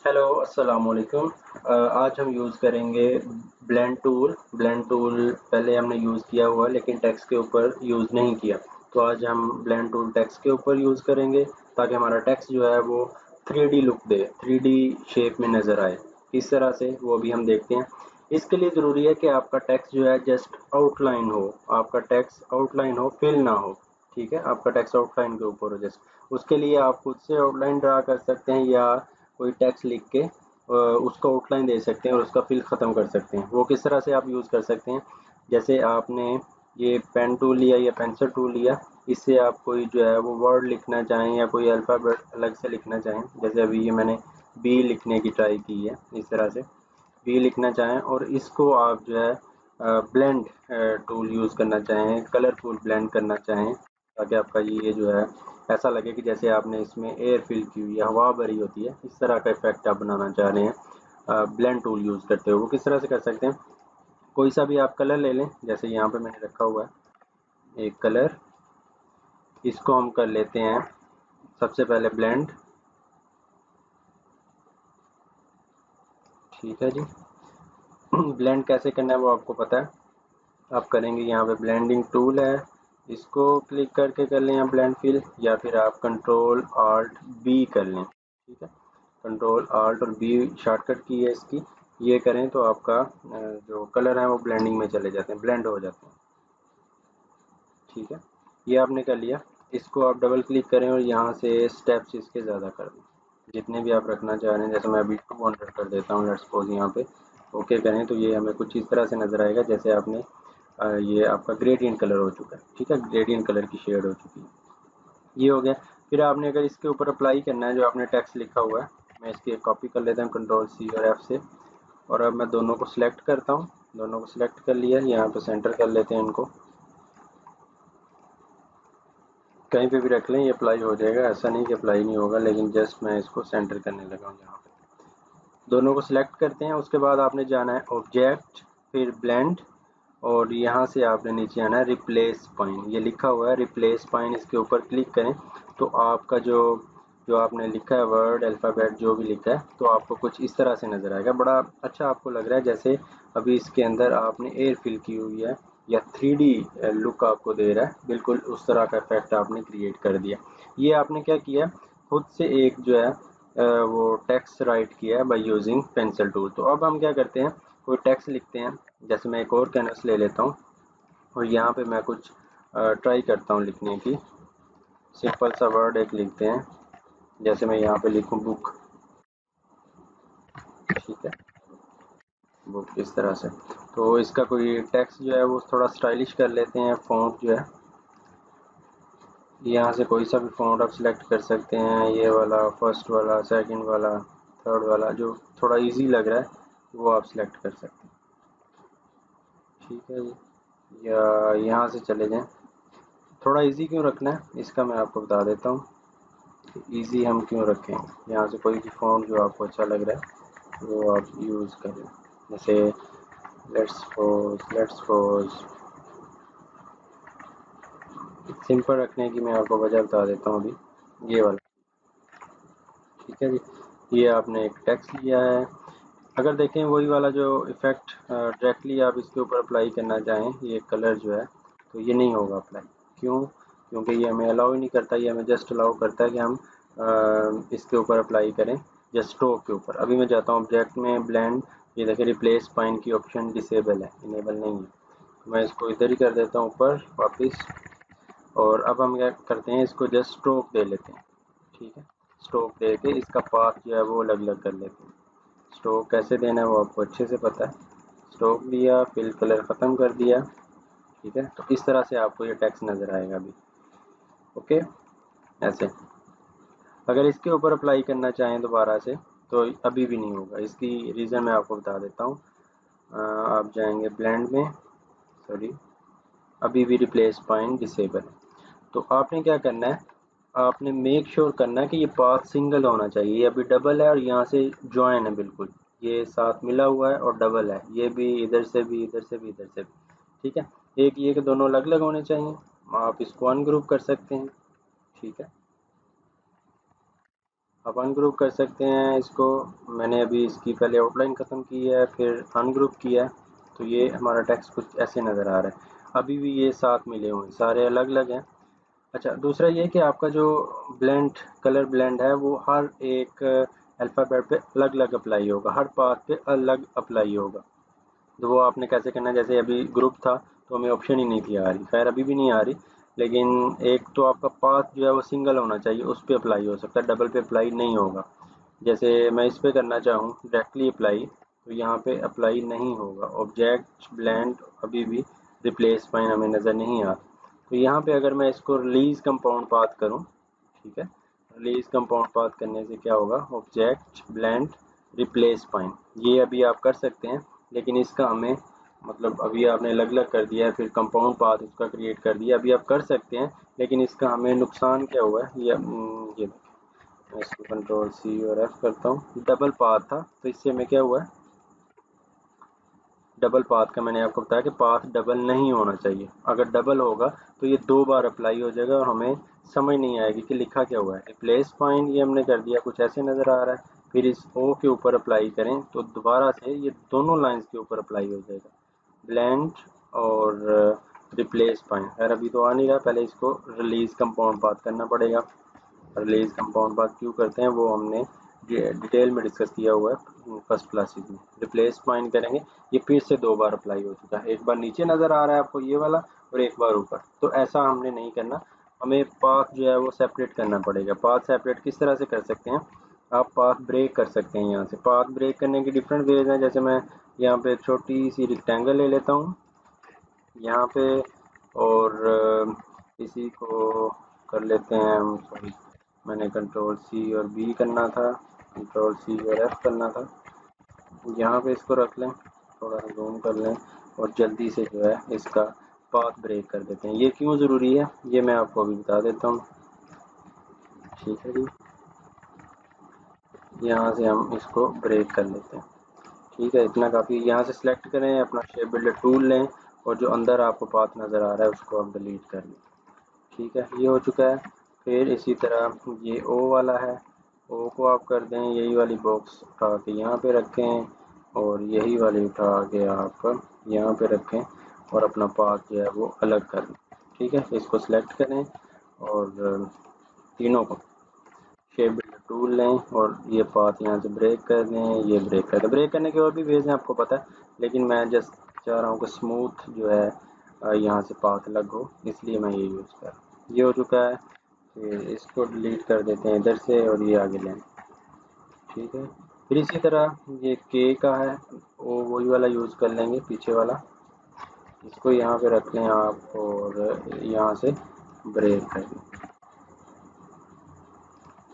Hello, अस्सलाम वालेकुम। आज हम यूज़ करेंगे ब्लेंड टूल पहले हमने यूज़ किया हुआ है लेकिन टेक्स्ट के ऊपर यूज़ नहीं किया। तो आज हम ब्लेंड टूल टेक्स्ट के ऊपर यूज़ करेंगे ताकि हमारा टेक्स्ट जो है वो 3D लुक दे, 3D शेप में नज़र आए। किस तरह से वो भी हम देखते हैं। इसके लिए ज़रूरी है कि आपका टेक्स्ट जो है जस्ट आउटलाइन हो, आपका टेक्स्ट आउटलाइन हो, फिल ना हो। ठीक है, आपका टेक्स्ट आउटलाइन के ऊपर हो जस्ट। उसके लिए आप खुद से आउटलाइन ड्रा कर सकते हैं या कोई टेक्स्ट लिख के उसको आउटलाइन दे सकते हैं और उसका फिल ख़त्म कर सकते हैं। वो किस तरह से आप यूज़ कर सकते हैं, जैसे आपने ये पेन टूल लिया या पेंसिल टूल लिया, इससे आप कोई जो है वो वर्ड लिखना चाहें या कोई अल्फ़ाबेट अलग से लिखना चाहें, जैसे अभी ये मैंने बी लिखने की ट्राई की है, इस तरह से बी लिखना चाहें और इसको आप जो है ब्लेंड टूल यूज़ करना चाहें, कलरफुल ब्लेंड करना चाहें, ताकि आपका ये जो है ऐसा लगे कि जैसे आपने इसमें एयर फिल की हुई है, हवा भरी होती है, इस तरह का इफेक्ट आप बनाना चाह रहे हैं ब्लेंड टूल यूज़ करते हो। वो किस तरह से कर सकते हैं, कोई सा भी आप कलर ले लें, जैसे यहाँ पे मैंने रखा हुआ है एक कलर, इसको हम कर लेते हैं सबसे पहले ब्लेंड। ठीक है जी। ब्लेंड कैसे करना है वो आपको पता है। आप करेंगे, यहाँ पे ब्लेंडिंग टूल है, इसको क्लिक करके कर लें या ब्लेंड फिल, या फिर आप कंट्रोल आल्ट बी कर लें। ठीक है, कंट्रोल आल्ट और बी शॉर्टकट की है इसकी। ये करें तो आपका जो कलर है वो ब्लेंडिंग में चले जाते हैं, ब्लेंड हो जाते हैं। ठीक है, ये आपने कर लिया। इसको आप डबल क्लिक करें और यहाँ से स्टेप्स इसके ज़्यादा कर दें, जितने भी आप रखना चाह रहे हैं। जैसे मैं अभी 200 कर देता हूँ, लेट्स सपोज यहाँ पे ओके करें तो ये हमें कुछ इस तरह से नज़र आएगा, जैसे आपने ये आपका ग्रेडियंट कलर हो चुका है। ठीक है, ग्रेडियंट कलर की शेड हो चुकी है, ये हो गया। फिर आपने अगर इसके ऊपर अप्लाई करना है जो आपने टेक्स्ट लिखा हुआ है, मैं इसकी एक कॉपी कर लेता हूँ कंट्रोल सी और एफ से, और अब मैं दोनों को सिलेक्ट करता हूँ। दोनों को सिलेक्ट कर लिया, यहाँ पे सेंटर कर लेते हैं इनको, कहीं पे भी रख लें ये अप्लाई हो जाएगा, ऐसा नहीं कि अप्लाई नहीं होगा, लेकिन जस्ट मैं इसको सेंटर करने लगा हूँ यहाँ पे। दोनों को सिलेक्ट करते हैं, उसके बाद आपने जाना है ऑब्जेक्ट, फिर ब्लेंड, और यहाँ से आपने नीचे आना है रिप्लेस पॉइंट, ये लिखा हुआ है रिप्लेस पॉइंट, इसके ऊपर क्लिक करें तो आपका जो जो आपने लिखा है वर्ड अल्फ़ाबेट जो भी लिखा है, तो आपको कुछ इस तरह से नज़र आएगा। बड़ा अच्छा आपको लग रहा है, जैसे अभी इसके अंदर आपने एयर फिल की हुई है या 3D लुक आपको दे रहा है, बिल्कुल उस तरह का इफेक्ट आपने क्रिएट कर दिया। ये आपने क्या किया, खुद से एक जो है वो टेक्स्ट राइट किया है बाय यूजिंग पेंसिल टूल। तो अब हम क्या करते हैं, कोई टेक्स्ट लिखते हैं, जैसे मैं एक और कैनवस ले लेता हूँ और यहाँ पे मैं कुछ ट्राई करता हूँ लिखने की। सिंपल सा वर्ड एक लिखते हैं, जैसे मैं यहाँ पे लिखूँ बुक। ठीक है, बुक इस तरह से। तो इसका कोई टेक्स्ट जो है वो थोड़ा स्टाइलिश कर लेते हैं, फ़ॉन्ट जो है यहाँ से कोई सा भी फ़ॉन्ट आप सिलेक्ट कर सकते हैं, ये वाला, फर्स्ट वाला, सेकंड वाला, थर्ड वाला, जो थोड़ा इजी लग रहा है वो आप सिलेक्ट कर सकते हैं। ठीक है जी, या यहाँ से चले जाएं। थोड़ा इजी क्यों रखना है इसका मैं आपको बता देता हूँ, इजी हम क्यों रखें। यहाँ से कोई भी फ़ॉन्ट जो आपको अच्छा लग रहा है वो आप यूज़ करें, जैसे लेट्स सपोज सिंपल रखने की मैं आपको वजह बता देता हूँ अभी, ये वाला। ठीक है जी, ये आपने एक टेक्स्ट लिया है। अगर देखें वही वाला जो इफ़ेक्ट डायरेक्टली आप इसके ऊपर अप्लाई करना चाहें, ये कलर जो है, तो ये नहीं होगा अप्लाई। क्यों? क्योंकि ये हमें अलाउ ही नहीं करता, ये हमें जस्ट अलाउ करता है कि हम इसके ऊपर अप्लाई करें, जस्ट स्ट्रोक के ऊपर। अभी मैं जाता हूँ ऑब्जेक्ट में, ब्लेंड, ये देखें रिप्लेस पॉइंट की ऑप्शन डिसेबल है, इनेबल नहीं है, तो मैं इसको इधर ही कर देता हूँ ऊपर वापस। और अब हम क्या करते हैं, इसको जस्ट स्ट्रोक दे लेते हैं। ठीक है, स्ट्रोक दे के इसका पाथ जो है वो अलग अलग कर लेते हैं। स्ट्रोक कैसे देना है वो आपको अच्छे से पता है। स्ट्रोक दिया, फिल कलर ख़त्म कर दिया। ठीक है, तो इस तरह से आपको ये टेक्स्ट नज़र आएगा अभी। ओके, ऐसे अगर इसके ऊपर अप्लाई करना चाहें दोबारा से तो अभी भी नहीं होगा। इसकी रीज़न मैं आपको बता देता हूँ। आप जाएंगे ब्लेंड में, सॉरी, अभी भी रिप्लेस पॉइंट डिसेबल है। तो आपने क्या करना है, आपने मेक श्योर करना है कि ये पाथ सिंगल होना चाहिए। ये अभी डबल है और यहाँ से ज्वाइन है, बिल्कुल ये साथ मिला हुआ है और डबल है, ये भी इधर से भी, इधर से भी, इधर से भी। ठीक है, एक ये कि दोनों अलग अलग होने चाहिए। आप इसको अनग्रुप कर सकते हैं। ठीक है, आप अनग्रुप कर सकते हैं इसको। मैंने अभी इसकी पहले आउटलाइन ख़त्म की है, फिर अनग्रुप किया है, तो ये हमारा टेक्स्ट कुछ ऐसे नज़र आ रहा है। अभी भी ये साथ मिले हुए हैं, सारे अलग अलग हैं। अच्छा, दूसरा ये कि आपका जो ब्लेंड कलर ब्लेंड है वो हर एक अल्फ़ाबेट पे अलग अलग अप्लाई होगा, हर पाथ पे अलग अप्लाई होगा। तो वो आपने कैसे करना है, जैसे अभी ग्रुप था तो हमें ऑप्शन ही नहीं थी आ रही, खैर अभी भी नहीं आ रही, लेकिन एक तो आपका पाथ जो है वो सिंगल होना चाहिए, उस पर अप्लाई हो सकता है, डबल पे अप्लाई नहीं होगा। जैसे मैं इस पे करना चाहूँ डायरेक्टली अप्लाई, तो यहाँ पे अप्लाई नहीं होगा। ऑब्जेक्ट ब्लेंड अभी भी रिप्लेस फाइन हमें नज़र नहीं आ रहा। तो यहाँ पे अगर मैं इसको रिलीज कंपाउंड पाथ करूँ, ठीक है, रिलीज कंपाउंड पाथ करने से क्या होगा, ऑब्जेक्ट ब्लेंड रिप्लेस फाइन, ये अभी आप कर सकते हैं, लेकिन इसका हमें मतलब अभी आपने अलग अलग कर दिया है, फिर कंपाउंड पाथ उसका क्रिएट कर दिया, अभी आप कर सकते हैं, लेकिन इसका हमें नुकसान क्या हुआ है, ये मैं इसको कंट्रोल सी और एफ करता हूँ। डबल पाथ था तो इससे हमें क्या हुआ है, डबल पाथ का मैंने आपको बताया कि पाथ डबल नहीं होना चाहिए। अगर डबल होगा तो ये 2 बार अप्लाई हो जाएगा और हमें समझ नहीं आएगी कि लिखा क्या हुआ है। रिप्लेस फाइंड ये हमने कर दिया, कुछ ऐसे नज़र आ रहा है। फिर इस ओ के ऊपर अप्लाई करें तो दोबारा से ये दोनों लाइंस के ऊपर अप्लाई हो जाएगा, ब्लेंड और रिप्लेस फाइंड। खैर अभी तो आ नहीं रहा, पहले इसको रिलीज कंपाउंड पाथ करना पड़ेगा। रिलीज कंपाउंड पाथ क्यों करते हैं वो हमने डिटेल में डिस्कस किया हुआ है फर्स्ट क्लासेस में। रिप्लेस फाइंड करेंगे, ये फिर से 2 बार अप्लाई हो चुका है, एक बार नीचे नज़र आ रहा है आपको ये वाला और एक बार ऊपर। तो ऐसा हमने नहीं करना, हमें पाथ जो है वो सेपरेट करना पड़ेगा। पाथ सेपरेट किस तरह से कर सकते हैं, आप पाथ ब्रेक कर सकते हैं। यहाँ से पाथ ब्रेक करने के डिफरेंट वेज हैं। जैसे मैं यहाँ पे छोटी सी रेक्टेंगल ले लेता हूँ यहाँ पे, और इसी को कर लेते हैं हम, सॉरी मैंने कंट्रोल सी और बी करना था, कंट्रोल सी और एफ करना था। यहाँ पे इसको रख लें, थोड़ा सा जूम कर लें और जल्दी से जो है इसका पाथ ब्रेक कर देते हैं। ये क्यों ज़रूरी है ये मैं आपको अभी बता देता हूँ, ठीक है जी। यहाँ से हम इसको ब्रेक कर लेते हैं, ठीक है, इतना काफ़ी। यहाँ से सिलेक्ट करें, अपना शेप बिल्डर टूल लें और जो अंदर आपको पाथ नज़र आ रहा है उसको आप डिलीट कर लें, ठीक है, ये हो चुका है। फिर इसी तरह ये ओ वाला है, ओ को आप कर दें, यही वाली बॉक्स उठा के यहाँ पे रखें और यही वाली उठा के आप यहाँ पे रखें और अपना पाथ जो है वो अलग कर लें, ठीक है। इसको सिलेक्ट करें और तीनों को शेप बिल्डर टूल लें और ये पाथ यहाँ से ब्रेक कर दें, ये ब्रेक कर दें। ब्रेक करने के और भी वेज हैं आपको पता है, लेकिन मैं जस्ट चाह रहा हूँ कि स्मूथ जो है यहाँ से पाथ अलग हो, इसलिए मैं ये यूज़ कर रहा हूँ। ये हो चुका है, फिर इसको डिलीट कर देते हैं इधर से और ये आगे लें, ठीक है। फिर इसी तरह ये के का है, वो वही वाला यूज़ कर लेंगे पीछे वाला, इसको यहाँ पे रख लें आप और यहाँ से ब्रेक कर दें,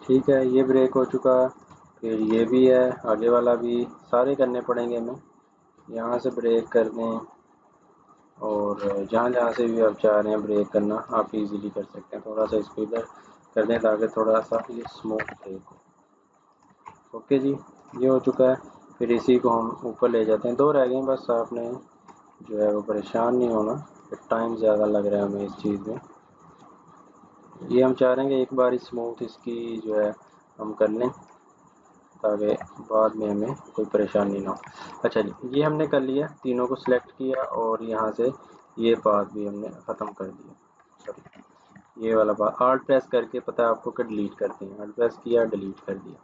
ठीक है, ये ब्रेक हो चुका। फिर ये भी है, आगे वाला भी, सारे करने पड़ेंगे हमें। यहाँ से ब्रेक कर दें और जहाँ जहाँ से भी आप चाह रहे हैं ब्रेक करना आप इजीली कर सकते हैं। थोड़ा सा इसको इधर कर दें ताकि थोड़ा सा ये स्मूथ ब्रेक हो। ओके जी, ये हो चुका है। फिर इसी को हम ऊपर ले जाते हैं, 2 रह गए हैं बस, आपने जो है वो परेशान नहीं होना, टाइम ज़्यादा लग रहा है हमें इस चीज़ में। ये हम चाह रहे हैं कि एक बार स्मूथ इसकी जो है हम कर लें ताकि बाद में हमें कोई परेशानी ना हो। अच्छा जी, ये हमने कर लिया, तीनों को सिलेक्ट किया और यहाँ से ये पाथ भी हमने ख़त्म कर दिया। सॉरी, ये वाला पाथ आल्ट प्रेस करके पता है आपको कि डिलीट करते हैं, आल्ट प्रेस किया डिलीट कर दिया,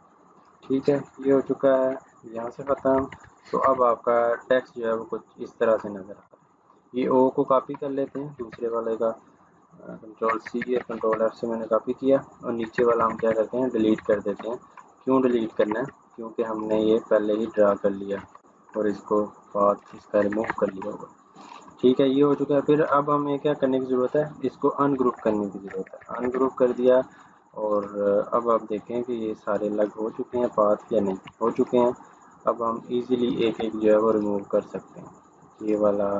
ठीक है, ये हो चुका है, यहाँ से ख़त्म। तो अब आपका टेक्स्ट जो है वो कुछ इस तरह से नज़र आता है। ये ओ को कॉपी कर लेते हैं दूसरे वाले का, कंट्रोल सी या कंट्रोल एफ से मैंने कॉपी किया और नीचे वाला हम क्या करते हैं डिलीट कर देते हैं। क्यों डिलीट करना है, क्योंकि हमने ये पहले ही ड्रा कर लिया और इसको पाथ इसका रिमूव कर लिया होगा, ठीक है, ये हो चुका है। फिर अब हमें क्या करने की ज़रूरत है, इसको अनग्रुप करने की ज़रूरत है। अनग्रुप कर दिया और अब आप देखें कि ये सारे अलग हो चुके हैं पाथ या नहीं हो चुके हैं। अब हम इजीली एक एक जो है वो रिमूव कर सकते हैं, ये वाला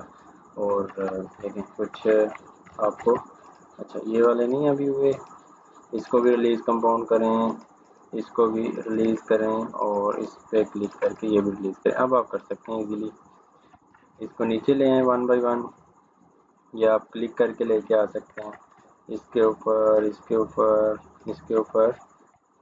और देखें कुछ आपको, अच्छा ये वाले नहीं अभी हुए, इसको भी रिलीज़ कंपाउंड करें, इसको भी रिलीज़ करें और इस पर क्लिक करके ये भी रिलीज़ करें। अब आप कर सकते हैं इजीली, इसको नीचे ले आएँ 1 बाय 1 या आप क्लिक करके लेके आ सकते हैं, इसके ऊपर, इसके ऊपर, इसके ऊपर,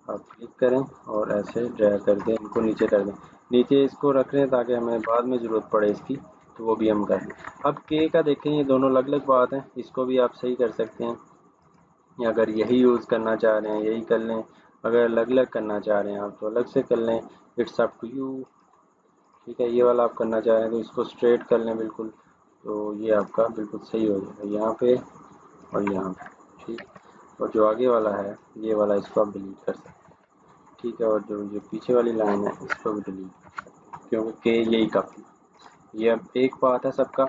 आप क्लिक करें और ऐसे ड्रैग करके इनको नीचे कर दें। नीचे इसको रख रहे हैं ताकि हमें बाद में ज़रूरत पड़े इसकी, तो वो भी हम कर लें। अब के का देखें, ये दोनों अलग अलग बात है, इसको भी आप सही कर सकते हैं, या अगर यही यूज़ करना चाह रहे हैं यही कर लें, अगर अलग अलग करना चाह रहे हैं आप तो अलग से कर लें, इट्स अप टू यू। ठीक है, ये वाला आप करना चाह रहे हैं तो इसको स्ट्रेट कर लें बिल्कुल, तो ये आपका बिल्कुल सही हो जाएगा यहाँ पे और यहाँ पे। ठीक, और जो आगे वाला है ये वाला, इसको आप डिलीट कर सकते हैं। ठीक है, और जो ये पीछे वाली लाइन है इसको भी डिलीट कर सकते हैं, क्योंकि के यही काफ़ी, ये अब एक पाथ है सबका,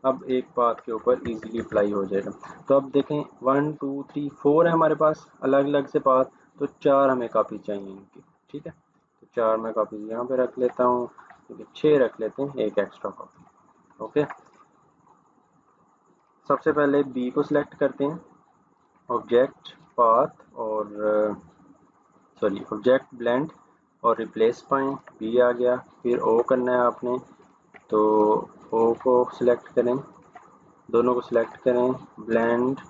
अब एक पाथ के ऊपर इजीली अप्लाई हो जाएगा। तो अब देखें 1 2 3 4 है हमारे पास अलग अलग से पाथ, तो 4 हमें कापी चाहिए इनकी। ठीक है, तो 4 मैं कापी यहाँ पे रख लेता हूँ, 6 रख लेते हैं, एक एक्स्ट्रा कॉपी। ओके, सबसे पहले बी को सिलेक्ट करते हैं, ऑब्जेक्ट पाथ और सॉरी ऑब्जेक्ट ब्लेंड और रिप्लेस पॉइंट, बी आ गया। फिर ओ करना है आपने, तो ओ को सिलेक्ट करें, दोनों को सिलेक्ट करें, ब्लेंड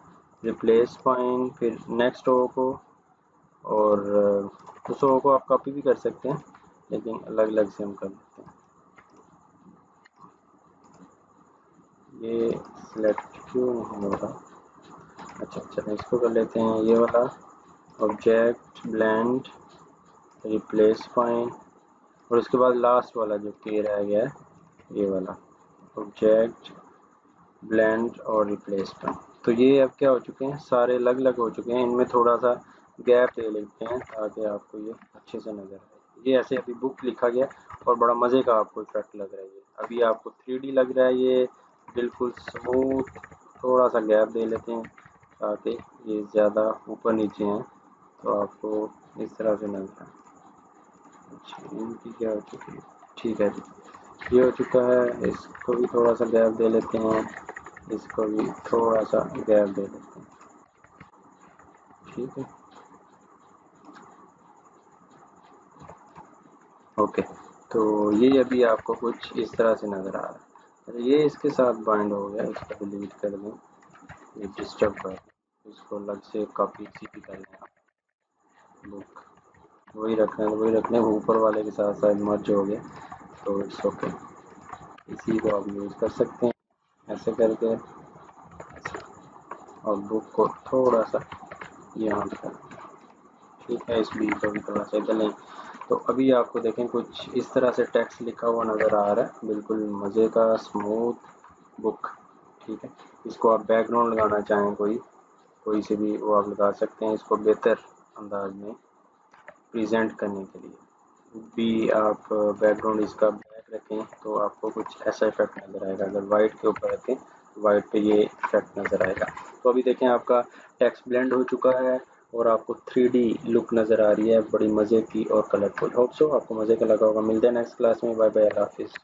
रिप्लेस पॉइंट, फिर नेक्स्ट ओ को, और उस ओ को आप कॉपी भी कर सकते हैं लेकिन अलग अलग से हम कर लेते हैं। ये सिलेक्ट क्यों नहीं हो रहा, अच्छा इसको कर लेते हैं, ये वाला ऑब्जेक्ट ब्लेंड रिप्लेस पॉइंट, और उसके बाद लास्ट वाला जो के रह गया है ये वाला ऑब्जेक्ट ब्लेंड और रिप्लेस पॉइंट। तो ये अब क्या हो चुके हैं, सारे अलग अलग हो चुके हैं, इनमें थोड़ा सा गैप दे लेते हैं ताकि आपको ये अच्छे से नजर आए। ये ऐसे अभी बुक लिखा गया और बड़ा मज़े का आपको इफेक्ट लग रहा है, ये अभी आपको 3D लग रहा है, ये बिल्कुल स्मूथ। थोड़ा सा गैप दे लेते हैं ताकि ये ज़्यादा ऊपर नीचे हैं तो आपको इस तरह से नजर आए। अच्छा, इनकी क्या हो चुकी है, ठीक है जी, ये हो चुका है, इसको भी थोड़ा सा गैप दे लेते हैं, इसको भी थोड़ा सा गैप दे लेते हैं। ठीक है, ओके, तो ये अभी आपको कुछ इस तरह से नज़र आ रहा है। तो ये इसके साथ बाइंड हो गया, इसको डिलीट कर दें, ये डिस्टर्ब कर, इसको अलग से कॉपी सीपी कर लें आप, बुक वही रखना है वही रखना है, ऊपर वाले के साथ साथ मर्ज हो गया तो इट्स ओके, इसी को आप यूज़ कर सकते हैं ऐसे करके, और बुक को थोड़ा सा यहाँ पर, ठीक है, इस बी को भी थोड़ा सा चलें। तो अभी आपको देखें कुछ इस तरह से टेक्स्ट लिखा हुआ नज़र आ रहा है, बिल्कुल मज़े का स्मूथ बुक। ठीक है, इसको आप बैकग्राउंड लगाना चाहें कोई से भी वो आप लगा सकते हैं, इसको बेहतर अंदाज में प्रेजेंट करने के लिए भी आप बैकग्राउंड इसका ब्लैक रखें तो आपको कुछ ऐसा इफेक्ट नज़र आएगा, अगर वाइट के ऊपर रखें तो वाइट पे ये इफेक्ट नज़र आएगा। तो अभी देखें आपका टेक्स्ट ब्लेंड हो चुका है और आपको 3D लुक नज़र आ रही है, बड़ी मज़े की और कलरफुल। होप सो आपको मज़े का लगा होगा। मिलते हैं नेक्स्ट क्लास में, बाय बाय, अल्लाह हाफिज़।